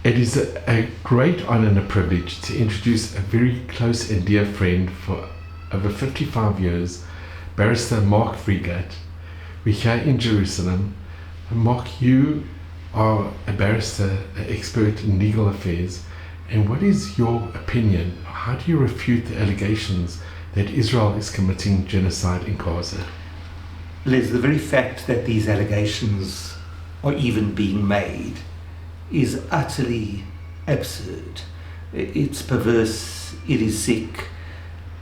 It is a great honor and a privilege to introduce a very close and dear friend for over 55 years, Barrister Mark Friedgut. We're here in Jerusalem. Mark, you are a barrister, an expert in legal affairs, and what is your opinion? How do you refute the allegations that Israel is committing genocide in Gaza? Les, the very fact that these allegations are even being made is utterly absurd. It's perverse, it is sick.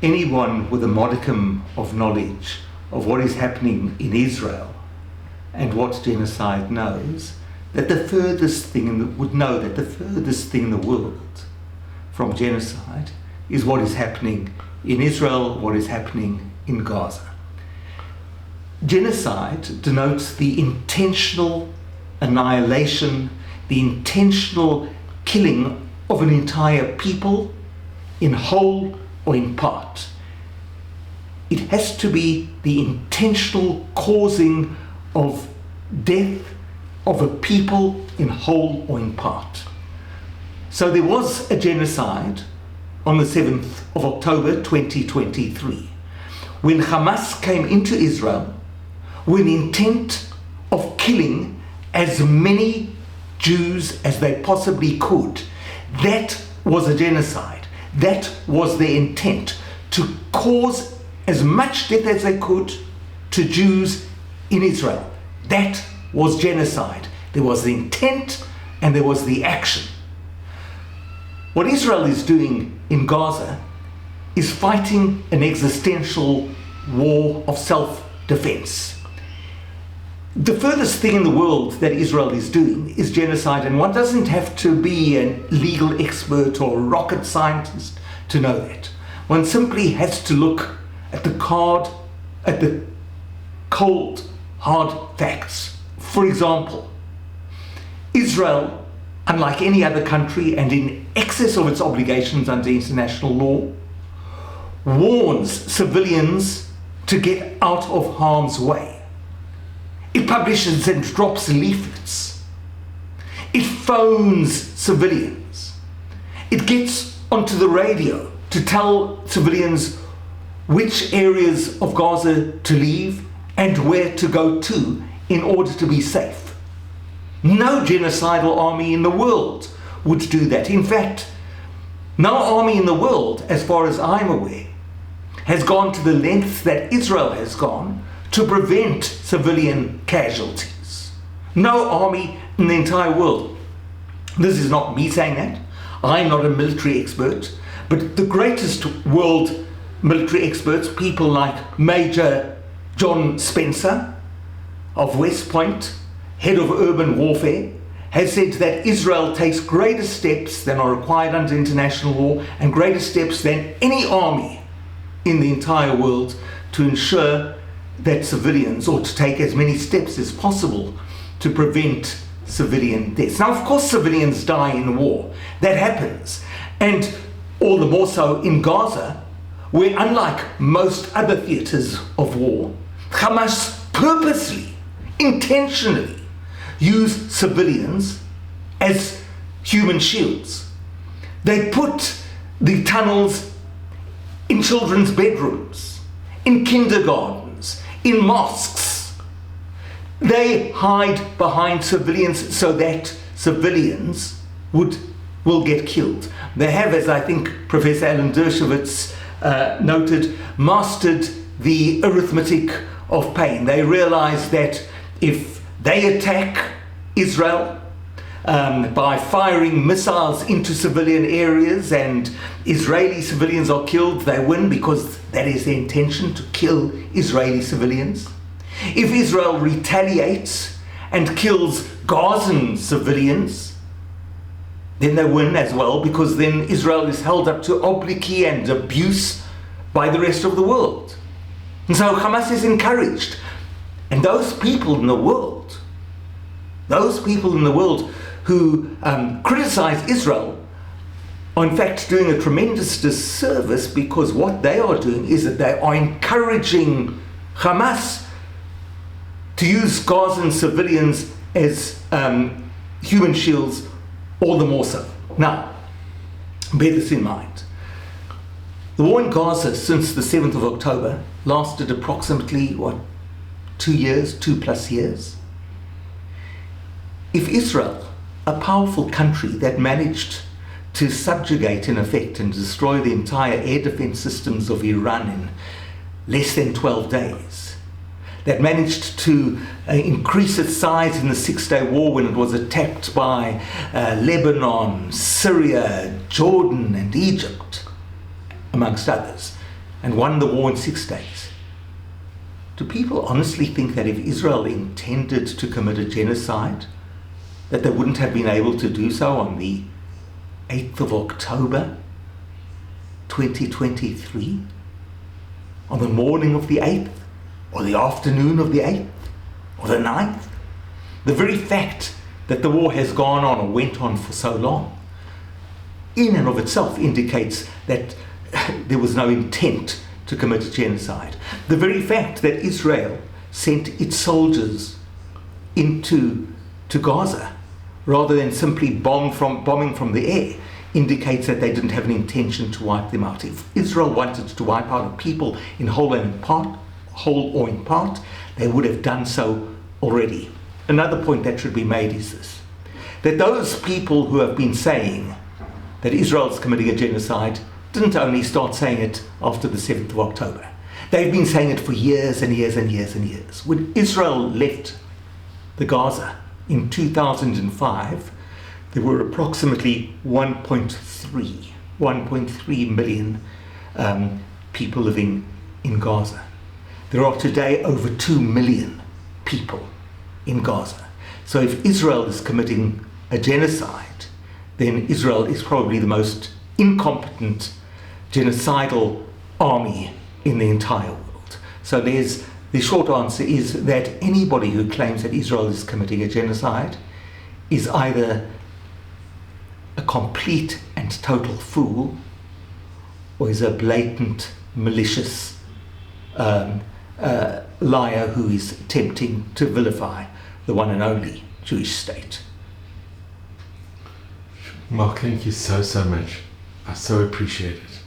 Anyone with a modicum of knowledge of what is happening in Israel and what genocide knows, would know that the furthest thing in the world from genocide is what is happening in Israel, what is happening in Gaza. Genocide denotes the intentional annihilation, the intentional killing of an entire people in whole or in part. It has to be the intentional causing of death of a people in whole or in part. So there was a genocide on the 7th of October 2023 when Hamas came into Israel with the intent of killing as many Jews as they possibly could. That was a genocide. That was their intent, to cause as much death as they could to Jews in Israel. That was genocide. There was the intent and there was the action. What Israel is doing in Gaza is fighting an existential war of self-defense. The furthest thing in the world that Israel is doing is genocide, and one doesn't have to be a legal expert or a rocket scientist to know that. One simply has to look at the cold, hard facts. For example, Israel, unlike any other country and in excess of its obligations under international law, warns civilians to get out of harm's way. It publishes and drops leaflets. It phones civilians. It gets onto the radio to tell civilians which areas of Gaza to leave and where to go to in order to be safe. No genocidal army in the world would do that. In fact, no army in the world, as far as I'm aware, has gone to the lengths that Israel has gone to prevent civilian casualties. No army in the entire world. This is not me saying that. I'm not a military expert, but the greatest world military experts, people like Major John Spencer of West Point, head of urban warfare, has said that Israel takes greater steps than are required under international law and greater steps than any army in the entire world to ensure that civilians, or to take as many steps as possible to prevent civilian deaths. Now, of course, civilians die in war. That happens. And all the more so in Gaza, where unlike most other theaters of war, Hamas purposely, intentionally use civilians as human shields. They put the tunnels in children's bedrooms, in kindergartens, in mosques. They hide behind civilians so that civilians will get killed. They have, as I think Professor Alan Dershowitz noted, mastered the arithmetic of pain. They realize that if they attack Israel by firing missiles into civilian areas and Israeli civilians are killed, they win because that is their intention, to kill Israeli civilians. If Israel retaliates and kills Gazan civilians, then they win as well, because then Israel is held up to obloquy and abuse by the rest of the world. And so Hamas is encouraged. And those people in the world who criticize Israel are in fact doing a tremendous disservice, because what they are doing is that they are encouraging Hamas to use Gazan civilians as human shields all the more so. Now, bear this in mind. The war in Gaza since the 7th of October lasted approximately, 2 years, 2+ years? If Israel, a powerful country that managed to subjugate in effect and destroy the entire air defense systems of Iran in less than 12 days, that managed to increase its size in the Six-Day War when it was attacked by Lebanon, Syria, Jordan and Egypt, amongst others, and won the war in 6 days. Do people honestly think that if Israel intended to commit a genocide, that they wouldn't have been able to do so on the 8th of October 2023? On the morning of the 8th? Or the afternoon of the 8th? Or the 9th? The very fact that the war has gone on or went on for so long, in and of itself indicates that there was no intent to commit a genocide. The very fact that Israel sent its soldiers into Gaza rather than simply bombing from the air indicates that they didn't have an intention to wipe them out. If Israel wanted to wipe out a people in whole or in part, they would have done so already. Another point that should be made is this, that those people who have been saying that Israel is committing a genocide didn't only start saying it after the 7th of October. They've been saying it for years and years and years and years. When Israel left the Gaza in 2005, there were approximately 1.3 million people living in Gaza. There are today over 2 million people in Gaza. So if Israel is committing a genocide, then Israel is probably the most incompetent genocidal army in the entire world. So the short answer is that anybody who claims that Israel is committing a genocide is either a complete and total fool or is a blatant, malicious liar who is attempting to vilify the one and only Jewish state. Mark, thank you so much. I so appreciate it.